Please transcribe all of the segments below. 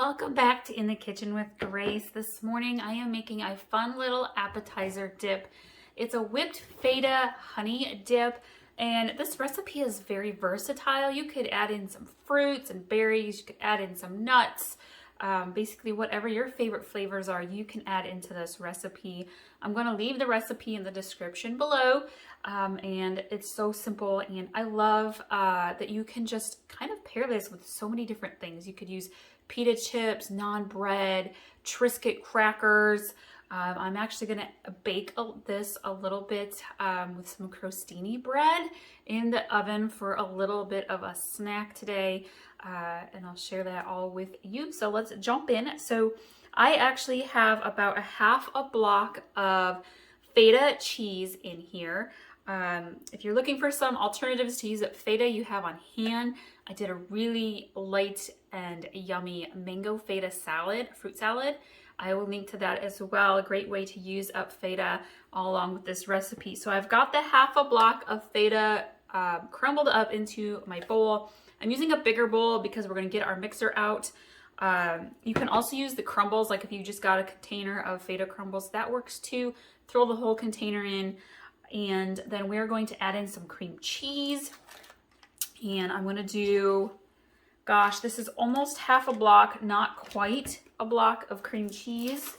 Welcome back to In the Kitchen with Grace. This morning I am making a fun little appetizer dip. It's a whipped feta honey dip, and this recipe is very versatile. You could add in some fruits and berries, you could add in some nuts, basically whatever your favorite flavors are, you can add into this recipe. I'm going to leave the recipe in the description below, and it's so simple, and I love that you can just kind of pair this with so many different things. You could use pita chips, naan bread, Triscuit crackers. I'm actually going to bake this a little bit with some crostini bread in the oven for a little bit of a snack today, and I'll share that all with you. So let's jump in. So I actually have about a half a block of feta cheese in here. If you're looking for some alternatives to use feta you have on hand, I did a really light and yummy mango feta salad, fruit salad. I will link to that as well. A great way to use up feta all along with this recipe. So I've got the half a block of feta crumbled up into my bowl. I'm using a bigger bowl because we're going to get our mixer out. You can also use the crumbles, like if you just got a container of feta crumbles, that works too. Throw the whole container in, and then we're going to add in some cream cheese. And I'm going to do, gosh, this is almost half a block, not quite a block of cream cheese.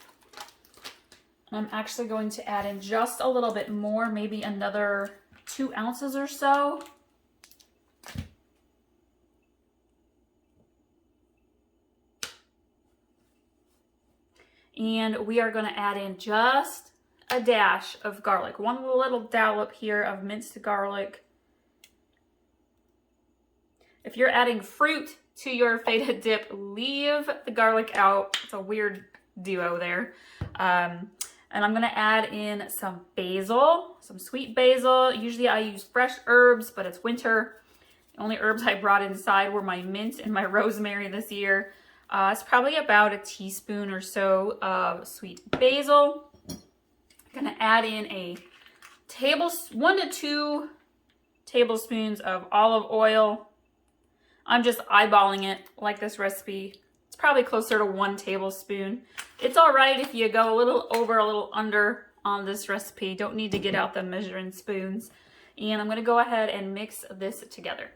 I'm actually going to add in just a little bit more, maybe another 2 ounces or so. And we are going to add in just a dash of garlic, one little dollop here of minced garlic. If you're adding fruit to your feta dip, leave the garlic out. It's a weird duo there. And I'm going to add in some basil, some sweet basil. Usually I use fresh herbs, but it's winter. The only herbs I brought inside were my mint and my rosemary this year. It's probably about a teaspoon or so of sweet basil. I'm going to add in 1 to 2 tablespoons of olive oil. I'm just eyeballing it like this recipe. It's probably closer to 1 tablespoon. It's all right if you go a little over, a little under on this recipe. Don't need to get out the measuring spoons. And I'm going to go ahead and mix this together.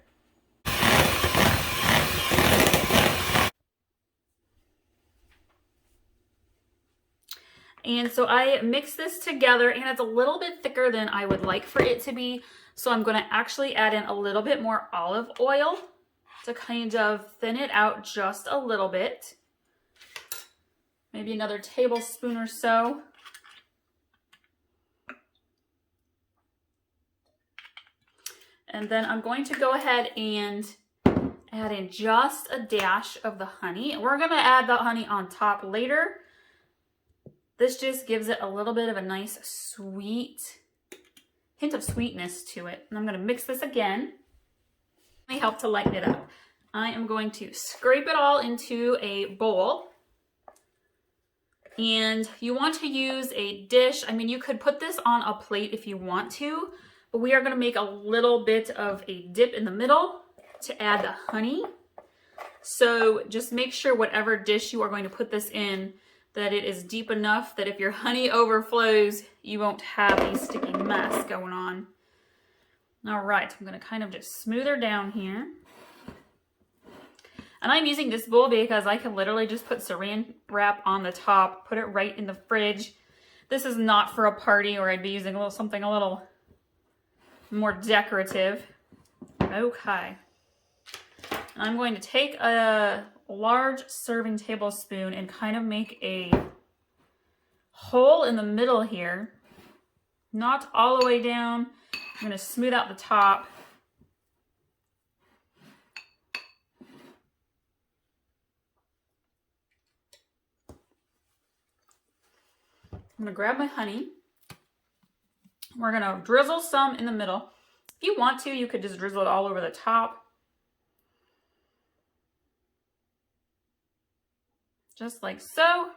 And so I mix this together, and it's a little bit thicker than I would like for it to be. So I'm going to actually add in a little bit more olive oil to kind of thin it out just a little bit. Maybe another tablespoon or so. And then I'm going to go ahead and add in just a dash of the honey. And we're going to add the honey on top later. This just gives it a little bit of a nice sweet hint of sweetness to it. And I'm going to mix this again. Let me help to lighten it up. I am going to scrape it all into a bowl. And you want to use a dish. I mean, you could put this on a plate if you want to, but we are going to make a little bit of a dip in the middle to add the honey. So just make sure whatever dish you are going to put this in, that it is deep enough that if your honey overflows, you won't have a sticky mess going on. All right, I'm going to kind of just smooth her down here. And I'm using this bowl because I can literally just put saran wrap on the top, put it right in the fridge. This is not for a party, or I'd be using something a little more decorative. Okay. And I'm going to take a large serving tablespoon and kind of make a hole in the middle here. Not all the way down. I'm going to smooth out the top. I'm going to grab my honey. We're going to drizzle some in the middle. If you want to, you could just drizzle it all over the top. Just like so.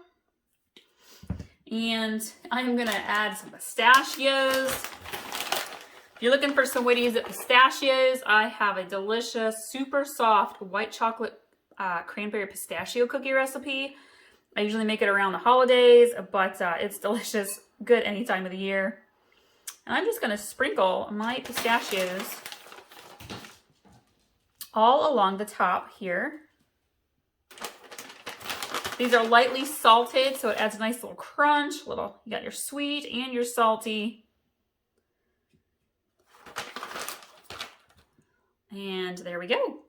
And I'm going to add some pistachios. If you're looking for some way to use pistachios, I have a delicious, super soft white chocolate cranberry pistachio cookie recipe. I usually make it around the holidays, but it's delicious, good any time of the year. And I'm just gonna sprinkle my pistachios all along the top here. These are lightly salted, so it adds a nice little crunch. You got your sweet and your salty. And there we go.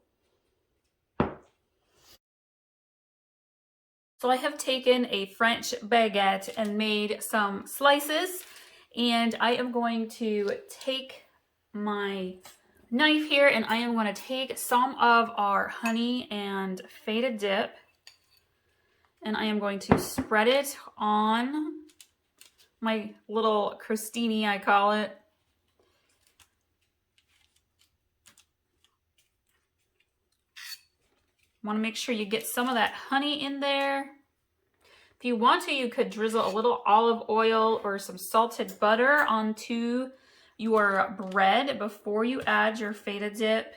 So I have taken a French baguette and made some slices, and I am going to take my knife here and I am going to take some of our honey and feta dip, and I am going to spread it on my little crostini, I call it. Want to make sure you get some of that honey in there. If you want to, you could drizzle a little olive oil or some salted butter onto your bread before you add your feta dip.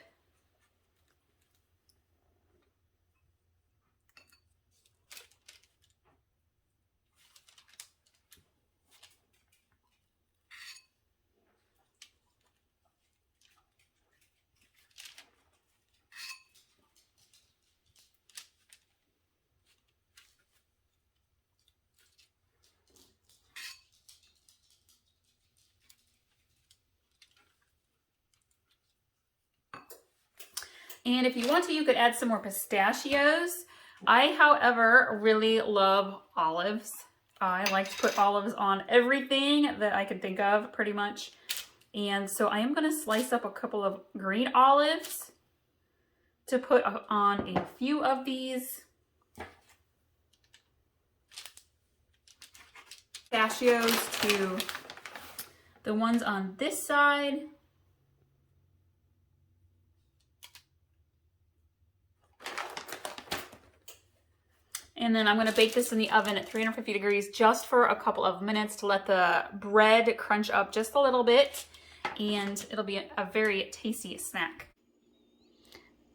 And if you want to, you could add some more pistachios. I, however, really love olives. I like to put olives on everything that I can think of, pretty much. And so I am going to slice up a couple of green olives to put on a few of these. Pistachios to the ones on this side. And then I'm going to bake this in the oven at 350 degrees just for a couple of minutes to let the bread crunch up just a little bit, and it'll be a very tasty snack.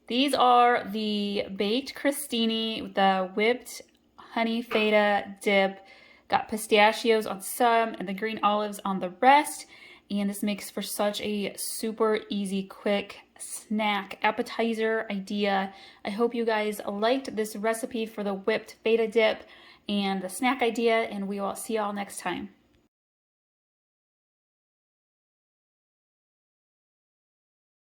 These are the baked crostini with the whipped honey feta dip. Got pistachios on some and the green olives on the rest. And this makes for such a super easy, quick snack appetizer idea. I hope you guys liked this recipe for the whipped feta dip and the snack idea, and we will see y'all next time.